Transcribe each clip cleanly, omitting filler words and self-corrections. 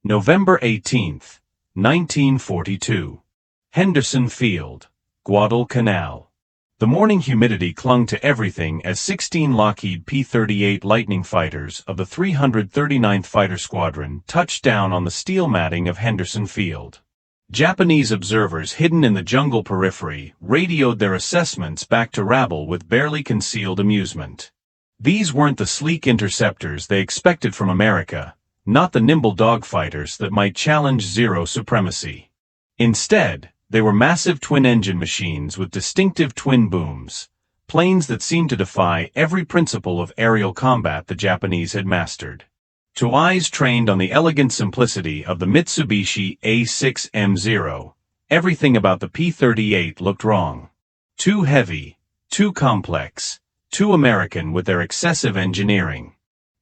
November 18, 1942. Henderson Field, Guadalcanal. The morning humidity clung to everything as 16 Lockheed P-38 Lightning fighters of the 339th Fighter Squadron touched down on the steel matting of Henderson Field. Japanese observers hidden in the jungle periphery radioed their assessments back to rabble with barely concealed amusement. These weren't the sleek interceptors they expected from America, not the nimble dogfighters that might challenge Zero supremacy. Instead, they were massive twin-engine machines with distinctive twin booms, planes that seemed to defy every principle of aerial combat the Japanese had mastered. To eyes trained on the elegant simplicity of the Mitsubishi A6M0, everything about the P-38 looked wrong. Too heavy, too complex, too American with their excessive engineering.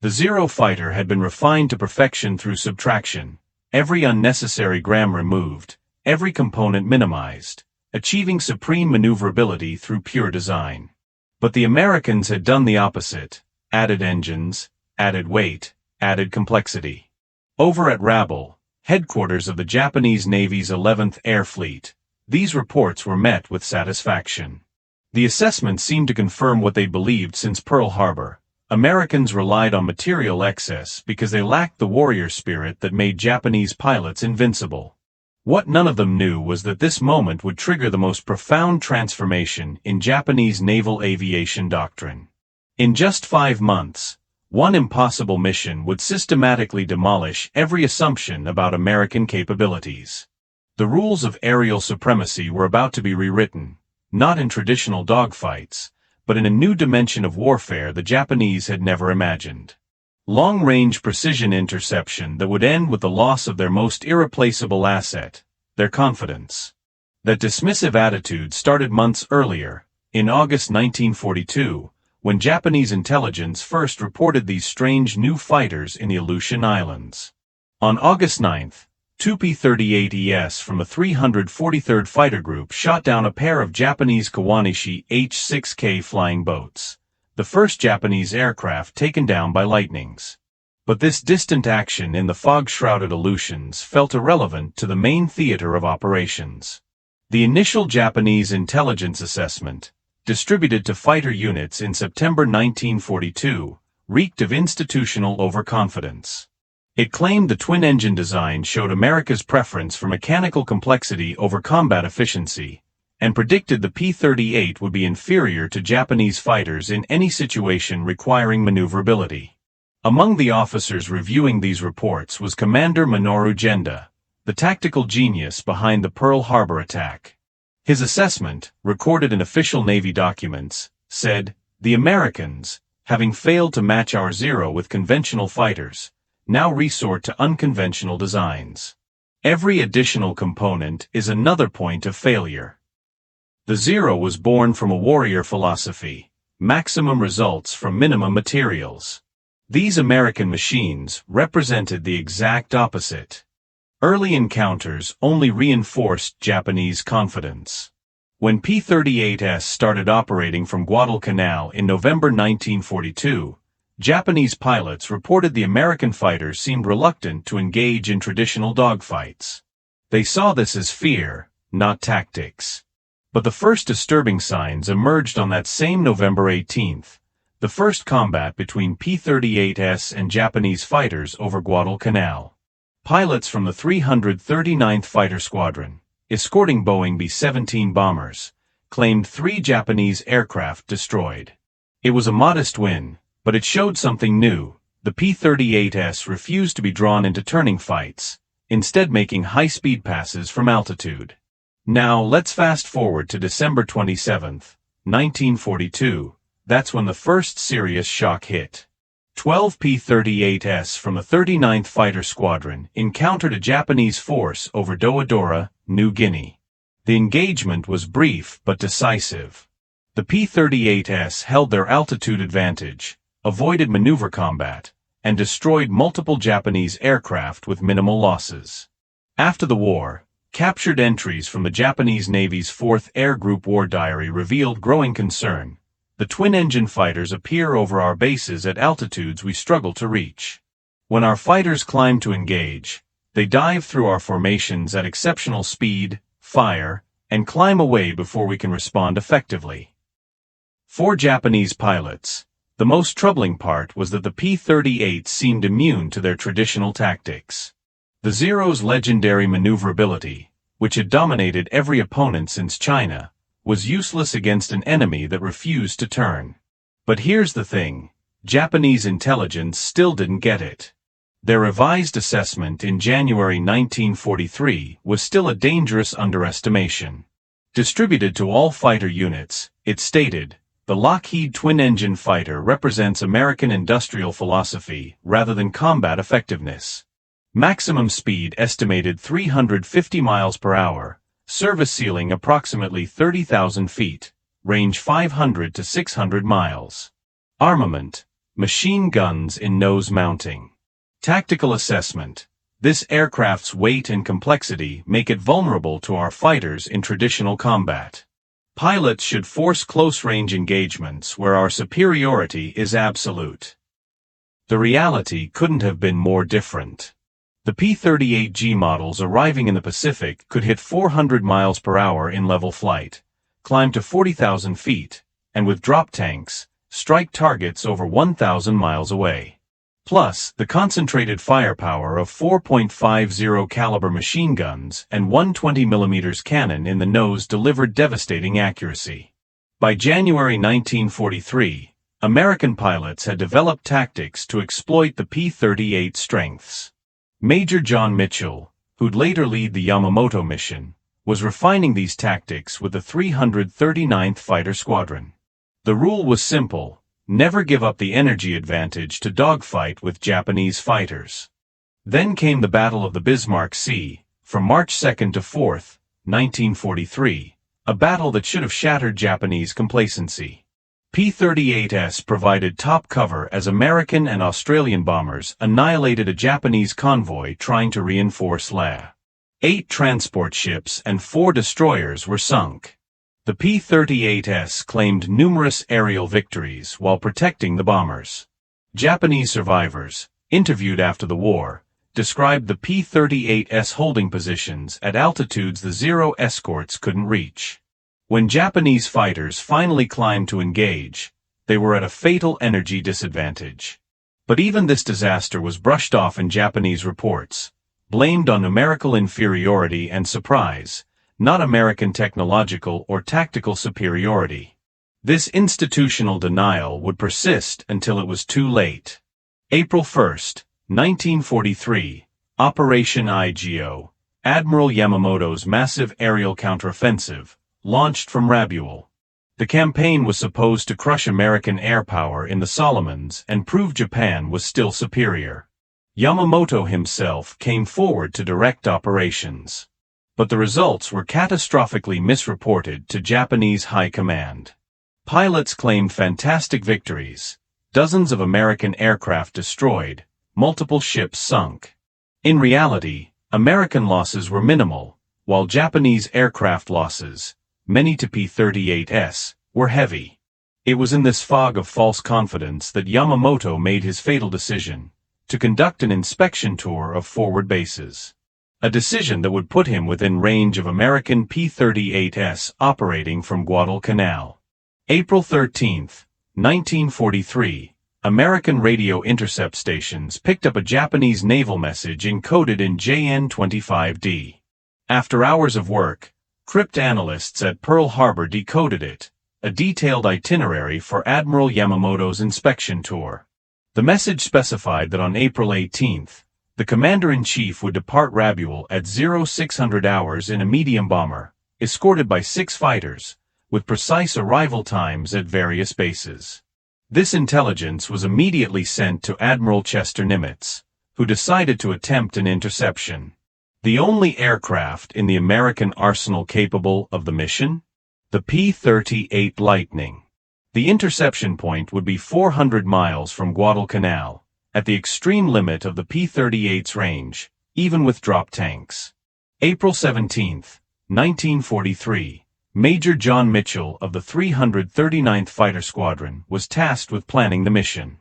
The Zero fighter had been refined to perfection through subtraction, every unnecessary gram removed, every component minimized, achieving supreme maneuverability through pure design. But the Americans had done the opposite: added engines, added weight, added complexity. Over at Rabble, headquarters of the Japanese Navy's 11th Air Fleet, these reports were met with satisfaction. The assessment seemed to confirm what they believed since Pearl Harbor. Americans relied on material excess because they lacked the warrior spirit that made Japanese pilots invincible. What none of them knew was that this moment would trigger the most profound transformation in Japanese naval aviation doctrine. In just 5 months, one impossible mission would systematically demolish every assumption about American capabilities. The rules of aerial supremacy were about to be rewritten, not in traditional dogfights, but in a new dimension of warfare the Japanese had never imagined. Long-range precision interception that would end with the loss of their most irreplaceable asset, their confidence. That dismissive attitude started months earlier, in August 1942, when Japanese intelligence first reported these strange new fighters in the Aleutian Islands. On August 9th, two P-38Es from the 343rd Fighter Group shot down a pair of Japanese Kawanishi H-6K flying boats, the first Japanese aircraft taken down by lightnings. But this distant action in the fog-shrouded Aleutians felt irrelevant to the main theater of operations. The initial Japanese intelligence assessment, distributed to fighter units in September 1942, reeked of institutional overconfidence. It claimed the twin-engine design showed America's preference for mechanical complexity over combat efficiency, and predicted the P-38 would be inferior to Japanese fighters in any situation requiring maneuverability. Among the officers reviewing these reports was Commander Minoru Genda, the tactical genius behind the Pearl Harbor attack. His assessment, recorded in official Navy documents, said, "The Americans, having failed to match our Zero with conventional fighters, now resort to unconventional designs. Every additional component is another point of failure." The Zero was born from a warrior philosophy: maximum results from minimum materials. These American machines represented the exact opposite. Early encounters only reinforced Japanese confidence. When P-38s started operating from Guadalcanal in November 1942, Japanese pilots reported the American fighters seemed reluctant to engage in traditional dogfights. They saw this as fear, not tactics. But the first disturbing signs emerged on that same November 18th, the first combat between P-38s and Japanese fighters over Guadalcanal. Pilots from the 339th Fighter Squadron, escorting Boeing B-17 bombers, claimed 3 Japanese aircraft destroyed. It was a modest win, but it showed something new. The P-38s refused to be drawn into turning fights, instead making high-speed passes from altitude. Now let's fast forward to December 27, 1942. That's when the first serious shock hit. 12 P-38s from the 39th Fighter Squadron encountered a Japanese force over Doadora, New Guinea. The engagement was brief but decisive. The P-38s held their altitude advantage, avoided maneuver combat, and destroyed multiple Japanese aircraft with minimal losses. After the war, captured entries from the Japanese Navy's 4th Air Group War Diary revealed growing concern. The twin-engine fighters appear over our bases at altitudes we struggle to reach. When our fighters climb to engage, They dive through our formations at exceptional speed, fire, and climb away before we can respond effectively. 4 Japanese pilots. The most troubling part was that the P-38 seemed immune to their traditional tactics. The Zero's legendary maneuverability, which had dominated every opponent since China, was useless against an enemy that refused to turn. But here's the thing, Japanese intelligence still didn't get it. Their revised assessment in January 1943 was still a dangerous underestimation. Distributed to all fighter units, it stated, the Lockheed twin-engine fighter represents American industrial philosophy rather than combat effectiveness. Maximum speed estimated 350 miles per hour, service ceiling approximately 30,000 feet, range 500 to 600 miles. Armament, machine guns in nose mounting. Tactical assessment. This aircraft's weight and complexity make it vulnerable to our fighters in traditional combat. Pilots should force close-range engagements where our superiority is absolute. The reality couldn't have been more different. The P-38G models arriving in the Pacific could hit 400 miles per hour in level flight, climb to 40,000 feet, and with drop tanks, strike targets over 1,000 miles away. Plus, the concentrated firepower of 4.50 caliber machine guns and 120mm cannon in the nose delivered devastating accuracy. By January 1943, American pilots had developed tactics to exploit the P-38 strengths. Major John Mitchell, who'd later lead the Yamamoto mission, was refining these tactics with the 339th Fighter Squadron. The rule was simple. Never give up the energy advantage to dogfight with Japanese fighters. Then came the Battle of the Bismarck Sea, from March 2nd to 4th, 1943, a battle that should have shattered Japanese complacency. P-38s provided top cover as American and Australian bombers annihilated a Japanese convoy trying to reinforce La. 8 transport ships and 4 destroyers were sunk. The P-38s claimed numerous aerial victories while protecting the bombers. Japanese survivors, interviewed after the war, described the P-38s holding positions at altitudes the Zero escorts couldn't reach. When Japanese fighters finally climbed to engage, they were at a fatal energy disadvantage. But even this disaster was brushed off in Japanese reports, blamed on numerical inferiority and surprise, not American technological or tactical superiority. This institutional denial would persist until it was too late. April 1, 1943, Operation IGO, Admiral Yamamoto's massive aerial counteroffensive, launched from Rabaul. The campaign was supposed to crush American air power in the Solomons and prove Japan was still superior. Yamamoto himself came forward to direct operations. But the results were catastrophically misreported to Japanese high command. Pilots claimed fantastic victories, dozens of American aircraft destroyed, multiple ships sunk. In reality, American losses were minimal, while Japanese aircraft losses, many to P-38s, were heavy. It was in this fog of false confidence that Yamamoto made his fatal decision, to conduct an inspection tour of forward bases. A decision that would put him within range of American P-38s operating from Guadalcanal. April 13, 1943, American radio intercept stations picked up a Japanese naval message encoded in JN-25D. After hours of work, crypt analysts at Pearl Harbor decoded it, a detailed itinerary for Admiral Yamamoto's inspection tour. The message specified that on April 18th, the commander-in-chief would depart Rabaul at 0600 hours in a medium bomber, escorted by 6 fighters, with precise arrival times at various bases. This intelligence was immediately sent to Admiral Chester Nimitz, who decided to attempt an interception. The only aircraft in the American arsenal capable of the mission? The P-38 Lightning. The interception point would be 400 miles from Guadalcanal, at the extreme limit of the P-38's range, even with drop tanks. April 17, 1943, Major John Mitchell of the 339th Fighter Squadron was tasked with planning the mission.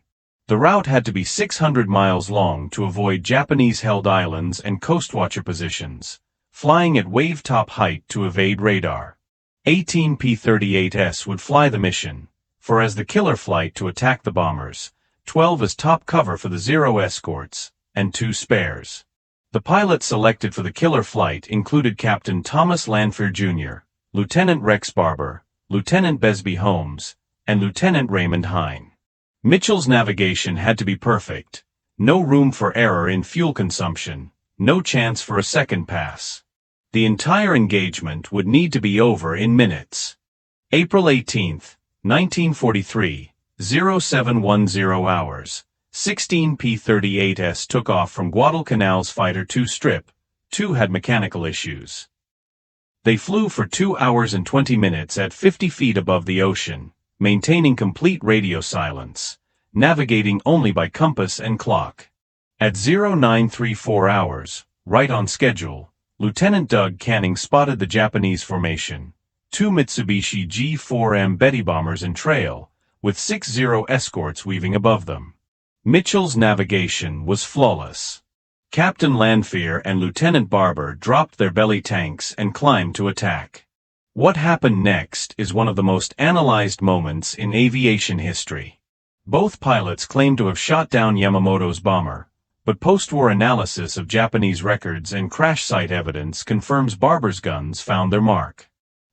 The route had to be 600 miles long to avoid Japanese-held islands and coastwatcher positions, flying at wave-top height to evade radar. 18 P-38s would fly the mission, 4 as the killer flight to attack the bombers, 12 as top cover for the Zero escorts, and 2 spares. The pilots selected for the killer flight included Captain Thomas Lanphier Jr., Lieutenant Rex Barber, Lieutenant Besby Holmes, and Lieutenant Raymond Hine. Mitchell's navigation had to be perfect. No room for error in fuel consumption, no chance for a second pass. The entire engagement would need to be over in minutes. April 18, 1943, 0710 hours. 16 P-38s took off from Guadalcanal's Fighter II strip. 2 had mechanical issues. They flew for 2 hours and 20 minutes at 50 feet above the ocean, maintaining complete radio silence, navigating only by compass and clock. At 0934 hours, right on schedule, Lieutenant Doug Canning spotted the Japanese formation, 2 Mitsubishi G-4M Betty bombers in trail, with 6 Zero escorts weaving above them. Mitchell's navigation was flawless. Captain Lanphier and Lieutenant Barber dropped their belly tanks and climbed to attack. What happened next is one of the most analyzed moments in aviation history. Both pilots claim to have shot down Yamamoto's bomber, but post-war analysis of Japanese records and crash site evidence confirms Barber's guns found their mark.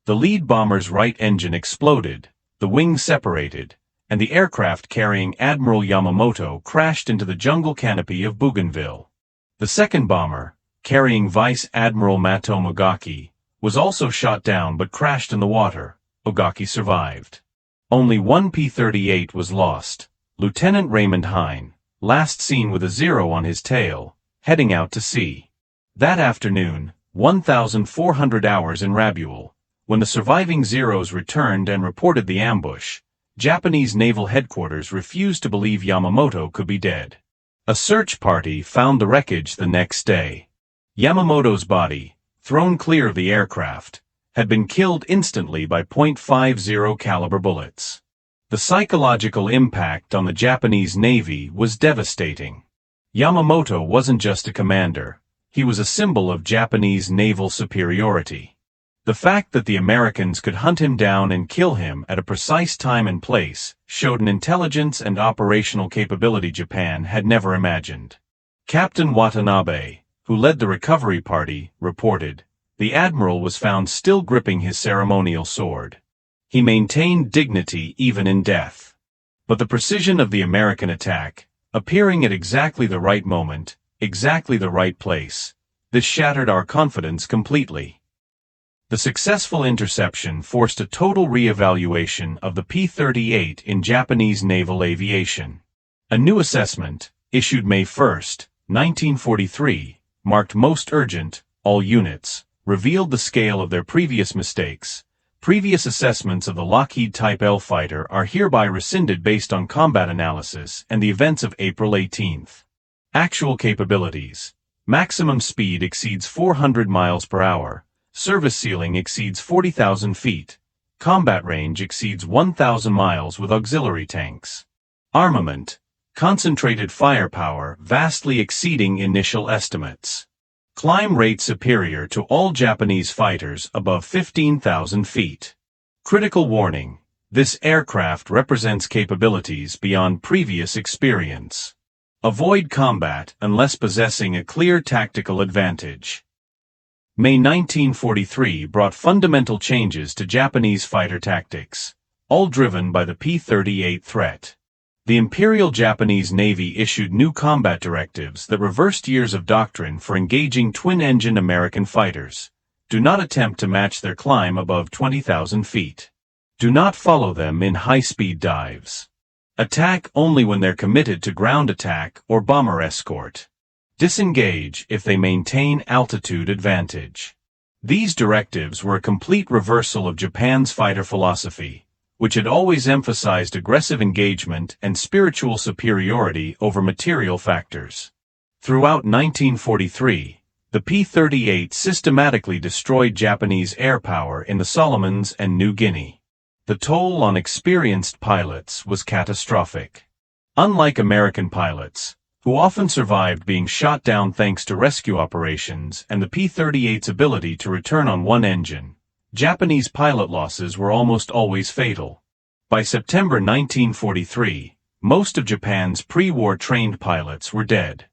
The lead bomber's right engine exploded, the wings separated, and the aircraft carrying Admiral Yamamoto crashed into the jungle canopy of Bougainville. The second bomber, carrying Vice Admiral Mato Mogaki, was also shot down but crashed in the water. Ogaki survived. Only 1 P-38 was lost, Lieutenant Raymond Hine, last seen with a Zero on his tail, heading out to sea. That afternoon, 1,400 hours in Rabuel, when the surviving Zeros returned and reported the ambush, Japanese naval headquarters refused to believe Yamamoto could be dead. A search party found the wreckage the next day. Yamamoto's body, thrown clear of the aircraft, had been killed instantly by .50 caliber bullets. The psychological impact on the Japanese Navy was devastating. Yamamoto wasn't just a commander, he was a symbol of Japanese naval superiority. The fact that the Americans could hunt him down and kill him at a precise time and place showed an intelligence and operational capability Japan had never imagined. Captain Watanabe, who led the recovery party, reported, "The admiral was found still gripping his ceremonial sword. He maintained dignity even in death." But the precision of the American attack, appearing at exactly the right moment, exactly the right place, this shattered our confidence completely. The successful interception forced a total re-evaluation of the P-38 in Japanese naval aviation. A new assessment, issued May 1, 1943, marked most urgent, all units, revealed the scale of their previous mistakes. Previous assessments of the Lockheed Type L fighter are hereby rescinded based on combat analysis and the events of April 18. Actual capabilities. Maximum speed exceeds 400 miles per hour. Service ceiling exceeds 40,000 feet. Combat range exceeds 1,000 miles with auxiliary tanks. Armament. Concentrated firepower vastly exceeding initial estimates. Climb rate superior to all Japanese fighters above 15,000 feet. Critical warning. This aircraft represents capabilities beyond previous experience. Avoid combat unless possessing a clear tactical advantage. May 1943 brought fundamental changes to Japanese fighter tactics, all driven by the P-38 threat. The Imperial Japanese Navy issued new combat directives that reversed years of doctrine for engaging twin-engine American fighters. Do not attempt to match their climb above 20,000 feet. Do not follow them in high-speed dives. Attack only when they're committed to ground attack or bomber escort. Disengage if they maintain altitude advantage. These directives were a complete reversal of Japan's fighter philosophy, which had always emphasized aggressive engagement and spiritual superiority over material factors. Throughout 1943, the P-38 systematically destroyed Japanese airpower in the Solomons and New Guinea. The toll on experienced pilots was catastrophic. Unlike American pilots, who often survived being shot down thanks to rescue operations and the P-38's ability to return on one engine, Japanese pilot losses were almost always fatal. By September 1943, most of Japan's pre-war trained pilots were dead.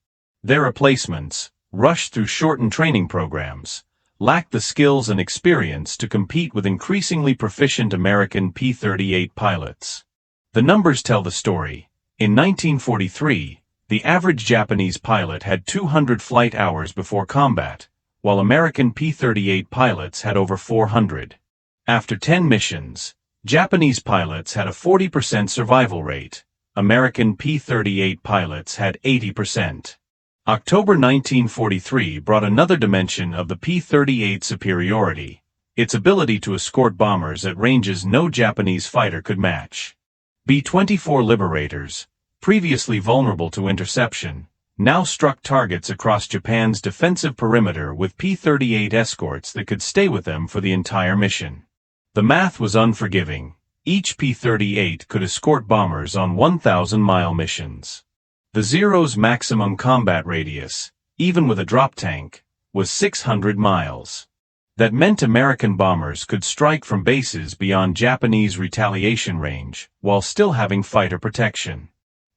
Their replacements, rushed through shortened training programs, lacked the skills and experience to compete with increasingly proficient American P-38 pilots. The numbers tell the story. In 1943, the average Japanese pilot had 200 flight hours before combat, while American P-38 pilots had over 400. After 10 missions, Japanese pilots had a 40% survival rate. American P-38 pilots had 80%. October 1943 brought another dimension of the P-38's superiority, its ability to escort bombers at ranges no Japanese fighter could match. B-24 Liberators, previously vulnerable to interception, now struck targets across Japan's defensive perimeter with P-38 escorts that could stay with them for the entire mission. The math was unforgiving. Each P-38 could escort bombers on 1,000-mile missions. The Zero's maximum combat radius, even with a drop tank, was 600 miles. That meant American bombers could strike from bases beyond Japanese retaliation range, while still having fighter protection.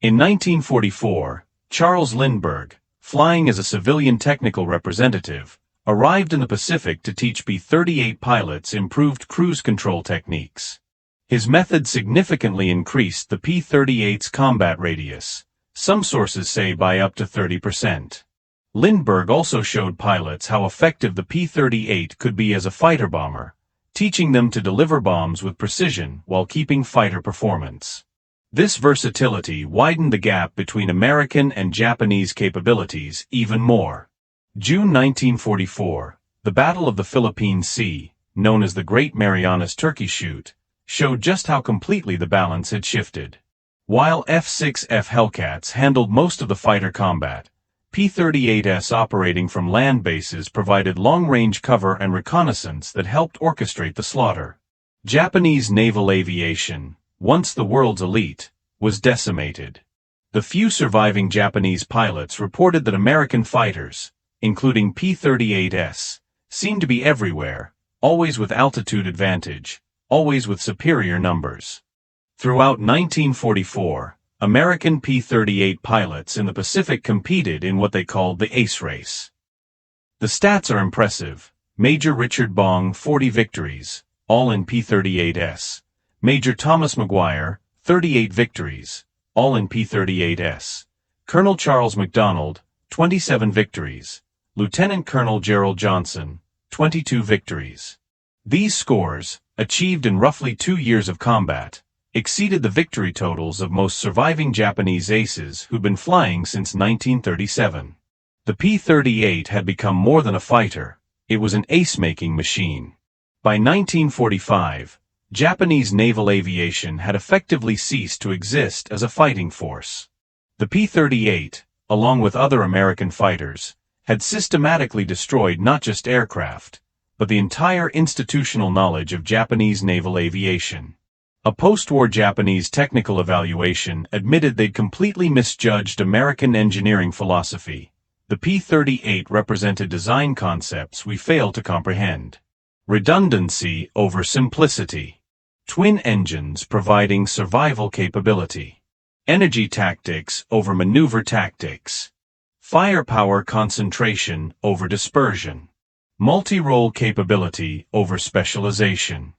In 1944, Charles Lindbergh, flying as a civilian technical representative, arrived in the Pacific to teach P-38 pilots improved cruise control techniques. His method significantly increased the P-38's combat radius, some sources say by up to 30%. Lindbergh also showed pilots how effective the P-38 could be as a fighter bomber, teaching them to deliver bombs with precision while keeping fighter performance. This versatility widened the gap between American and Japanese capabilities even more. June 1944, the Battle of the Philippine Sea, known as the Great Marianas Turkey Shoot, showed just how completely the balance had shifted. While F-6F Hellcats handled most of the fighter combat, P-38s operating from land bases provided long-range cover and reconnaissance that helped orchestrate the slaughter. Japanese naval aviation, once the world's elite, was decimated. The few surviving Japanese pilots reported that American fighters, including P-38s, seemed to be everywhere, always with altitude advantage, always with superior numbers. Throughout 1944, American P-38 pilots in the Pacific competed in what they called the ace race. The stats are impressive. Major Richard Bong, 40 victories, all in P-38s. Major Thomas Maguire, 38 victories, all in P-38s. Colonel Charles MacDonald, 27 victories. Lieutenant Colonel Gerald Johnson, 22 victories. These scores, achieved in roughly 2 years of combat, exceeded the victory totals of most surviving Japanese aces who'd been flying since 1937. The P-38 had become more than a fighter, it was an ace-making machine. By 1945, Japanese naval aviation had effectively ceased to exist as a fighting force. The P-38, along with other American fighters, had systematically destroyed not just aircraft, but the entire institutional knowledge of Japanese naval aviation. A post-war Japanese technical evaluation admitted they'd completely misjudged American engineering philosophy. The P-38 represented design concepts we fail to comprehend. Redundancy over simplicity. Twin engines providing survival capability. Energy tactics over maneuver tactics. Firepower concentration over dispersion. Multi-role capability over specialization.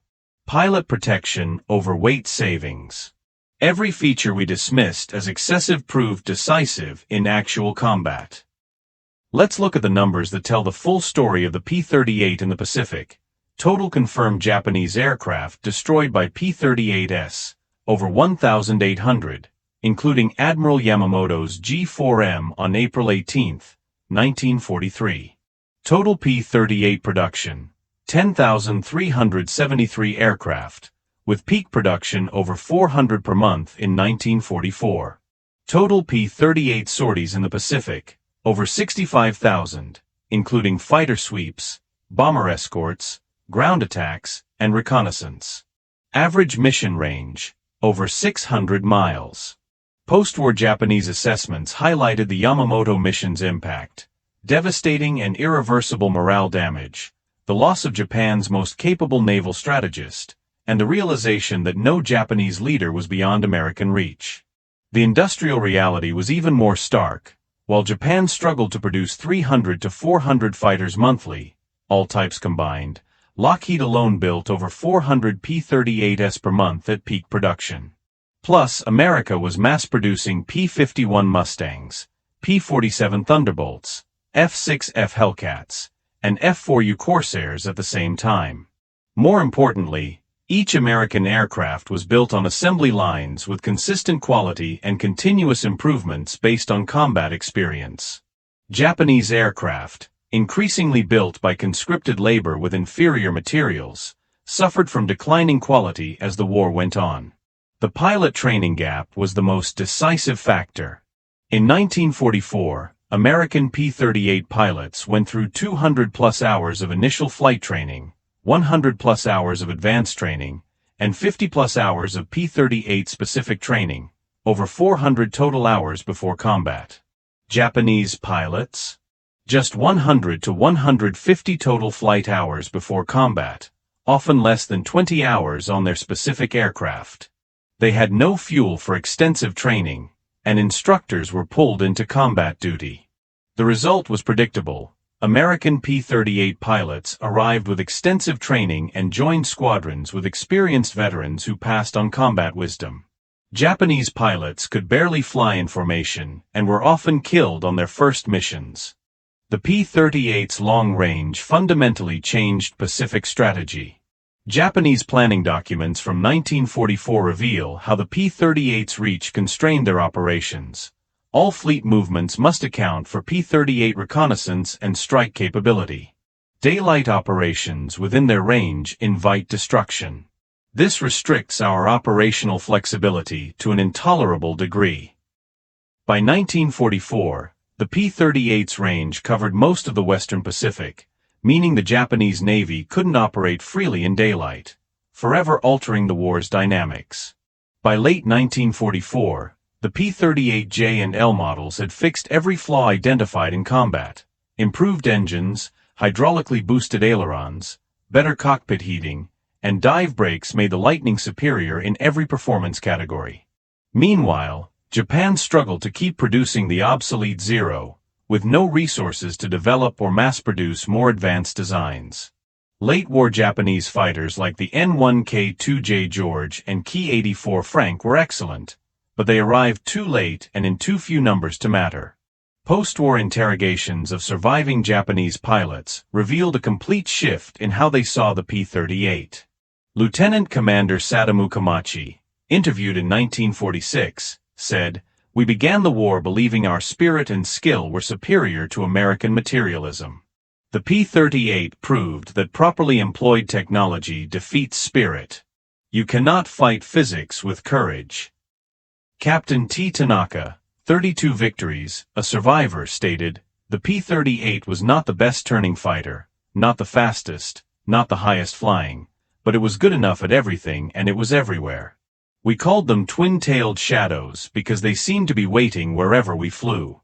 Pilot protection over weight savings. Every feature we dismissed as excessive proved decisive in actual combat. Let's look at the numbers that tell the full story of the P-38 in the Pacific. Total confirmed Japanese aircraft destroyed by P-38s, over 1,800, including Admiral Yamamoto's G-4M on April 18, 1943. Total P-38 production, 10,373 aircraft, with peak production over 400 per month in 1944. Total P-38 sorties in the Pacific, over 65,000, including fighter sweeps, bomber escorts, ground attacks, and reconnaissance. Average mission range, over 600 miles. Post-war Japanese assessments highlighted the Yamamoto mission's impact: devastating and irreversible morale damage, the loss of Japan's most capable naval strategist, and the realization that no Japanese leader was beyond American reach. The industrial reality was even more stark. While Japan struggled to produce 300 to 400 fighters monthly, all types combined, Lockheed alone built over 400 P-38s per month at peak production. Plus, America was mass-producing P-51 Mustangs, P-47 Thunderbolts, F-6F Hellcats, and F-4U Corsairs at the same time. More importantly, each American aircraft was built on assembly lines with consistent quality and continuous improvements based on combat experience. Japanese aircraft, increasingly built by conscripted labor with inferior materials, suffered from declining quality as the war went on. The pilot training gap was the most decisive factor. In 1944, American P-38 pilots went through 200-plus hours of initial flight training, 100-plus hours of advanced training, and 50-plus hours of P-38 specific training, over 400 total hours before combat. Japanese pilots? Just 100 to 150 total flight hours before combat, often less than 20 hours on their specific aircraft. They had no fuel for extensive training, and instructors were pulled into combat duty. The result was predictable. American P-38 pilots arrived with extensive training and joined squadrons with experienced veterans who passed on combat wisdom. Japanese pilots could barely fly in formation and were often killed on their first missions. The P-38's long range fundamentally changed Pacific strategy. Japanese planning documents from 1944 reveal how the P-38's reach constrained their operations. All fleet movements must account for P-38 reconnaissance and strike capability. Daylight operations within their range invite destruction. This restricts our operational flexibility to an intolerable degree. By 1944, the P-38's range covered most of the Western Pacific, meaning the Japanese Navy couldn't operate freely in daylight, forever altering the war's dynamics. By late 1944, the P-38J and L models had fixed every flaw identified in combat: improved engines, hydraulically boosted ailerons, better cockpit heating, and dive brakes made the Lightning superior in every performance category. Meanwhile, Japan struggled to keep producing the obsolete Zero, with no resources to develop or mass-produce more advanced designs. Late-war Japanese fighters like the N-1K-2J George and Ki-84 Frank were excellent, but they arrived too late and in too few numbers to matter. Post-war interrogations of surviving Japanese pilots revealed a complete shift in how they saw the P-38. Lieutenant Commander Sadamu Komachi, interviewed in 1946, said, "We began the war believing our spirit and skill were superior to American materialism. The P-38 proved that properly employed technology defeats spirit. You cannot fight physics with courage." Captain T. Tanaka, 32 Victories, a survivor, stated, "The P-38 was not the best turning fighter, not the fastest, not the highest flying, but it was good enough at everything and it was everywhere. We called them twin-tailed shadows because they seemed to be waiting wherever we flew."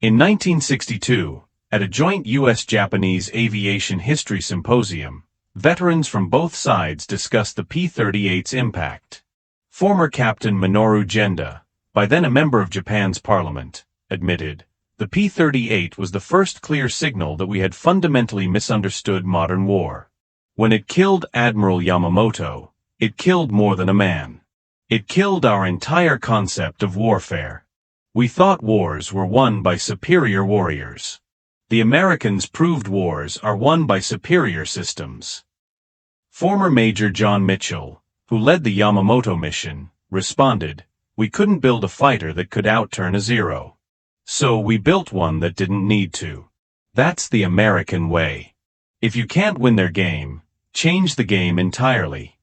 In 1962, at a joint U.S.-Japanese aviation history symposium, veterans from both sides discussed the P-38's impact. Former Captain Minoru Genda, by then a member of Japan's parliament, admitted, "The P-38 was the first clear signal that we had fundamentally misunderstood modern war. When it killed Admiral Yamamoto, it killed more than a man. It killed our entire concept of warfare. We thought wars were won by superior warriors. The Americans proved wars are won by superior systems." Former Major John Mitchell, who led the Yamamoto mission, responded, "We couldn't build a fighter that could outturn a Zero. So we built one that didn't need to. That's the American way. If you can't win their game, change the game entirely."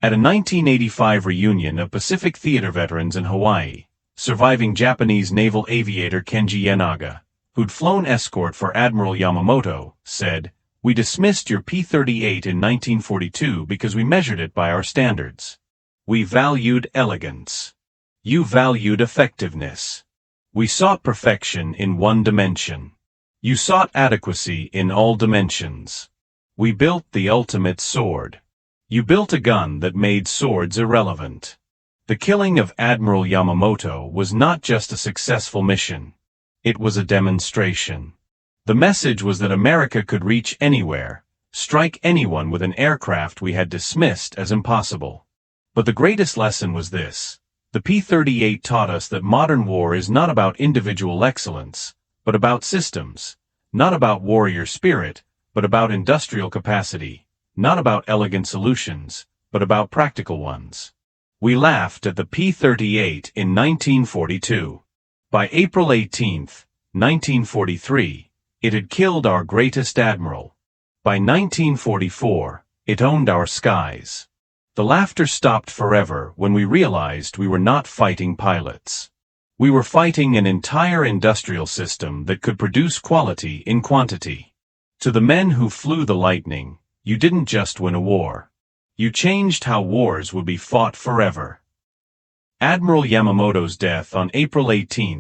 At a 1985 reunion of Pacific Theater veterans in Hawaii, surviving Japanese naval aviator Kenji Yenaga, who'd flown escort for Admiral Yamamoto, said, "We dismissed your P-38 in 1942 because we measured it by our standards. We valued elegance. You valued effectiveness. We sought perfection in one dimension. You sought adequacy in all dimensions. We built the ultimate sword. You built a gun that made swords irrelevant. The killing of Admiral Yamamoto was not just a successful mission. It was a demonstration. The message was that America could reach anywhere, strike anyone with an aircraft we had dismissed as impossible. But the greatest lesson was this. The P-38 taught us that modern war is not about individual excellence, but about systems. Not about warrior spirit, but about industrial capacity. Not about elegant solutions, but about practical ones. We laughed at the P-38 in 1942. By April 18, 1943, it had killed our greatest admiral. By 1944, it owned our skies. The laughter stopped forever when we realized we were not fighting pilots. We were fighting an entire industrial system that could produce quality in quantity. To the men who flew the Lightning, you didn't just win a war. You changed how wars would be fought forever. Admiral Yamamoto's death on April 18,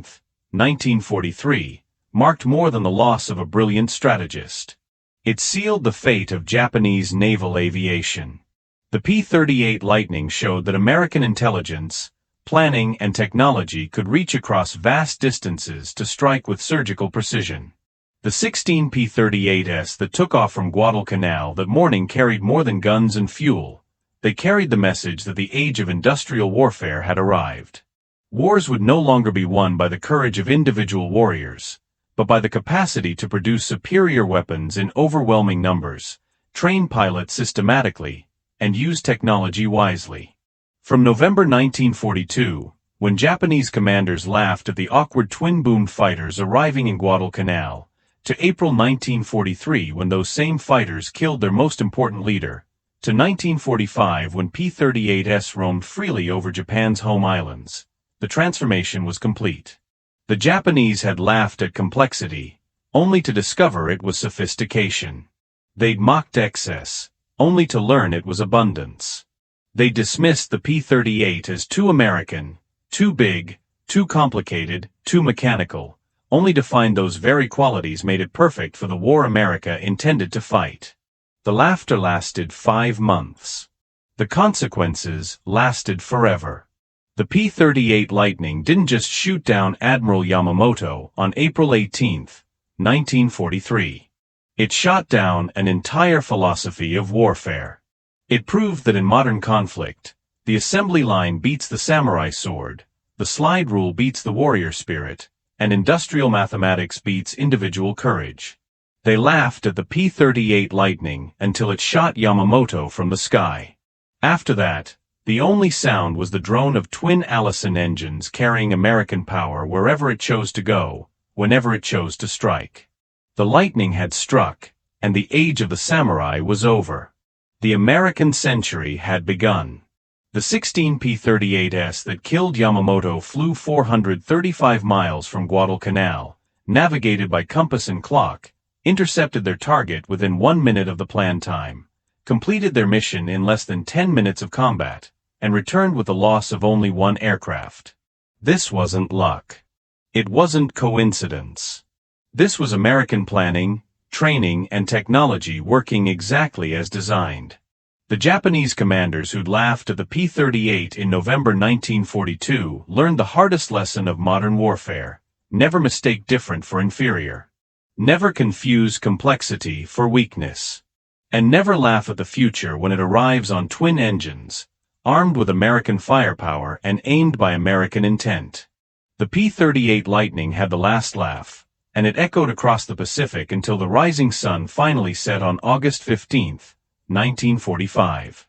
1943, marked more than the loss of a brilliant strategist. It sealed the fate of Japanese naval aviation. The P-38 Lightning showed that American intelligence, planning, and technology could reach across vast distances to strike with surgical precision. The 16 P-38s that took off from Guadalcanal that morning carried more than guns and fuel. They carried the message that the age of industrial warfare had arrived. Wars would no longer be won by the courage of individual warriors, but by the capacity to produce superior weapons in overwhelming numbers, train pilots systematically, and use technology wisely. From November 1942, when Japanese commanders laughed at the awkward twin-boomed fighters arriving in Guadalcanal, to April 1943 when those same fighters killed their most important leader, to 1945 when P-38s roamed freely over Japan's home islands, the transformation was complete. The Japanese had laughed at complexity, only to discover it was sophistication. They'd mocked excess, only to learn it was abundance. They dismissed the P-38 as too American, too big, too complicated, too mechanical, only to find those very qualities made it perfect for the war America intended to fight. The laughter lasted 5 months. The consequences lasted forever. The P-38 Lightning didn't just shoot down Admiral Yamamoto on April 18, 1943. It shot down an entire philosophy of warfare. It proved that in modern conflict, the assembly line beats the samurai sword, the slide rule beats the warrior spirit, and industrial mathematics beats individual courage. They laughed at the P-38 Lightning until it shot Yamamoto from the sky. After that, the only sound was the drone of twin Allison engines carrying American power wherever it chose to go, whenever it chose to strike. The lightning had struck, and the age of the samurai was over. The American century had begun. The 16 P-38s that killed Yamamoto flew 435 miles from Guadalcanal, navigated by compass and clock, intercepted their target within 1 minute of the planned time, completed their mission in less than 10 minutes of combat, and returned with the loss of only 1 aircraft. This wasn't luck. It wasn't coincidence. This was American planning, training, and technology working exactly as designed. The Japanese commanders who'd laughed at the P-38 in November 1942 learned the hardest lesson of modern warfare: never mistake different for inferior. Never confuse complexity for weakness. And never laugh at the future when it arrives on twin engines, armed with American firepower and aimed by American intent. The P-38 Lightning had the last laugh, and it echoed across the Pacific until the rising sun finally set on August 15, 1945.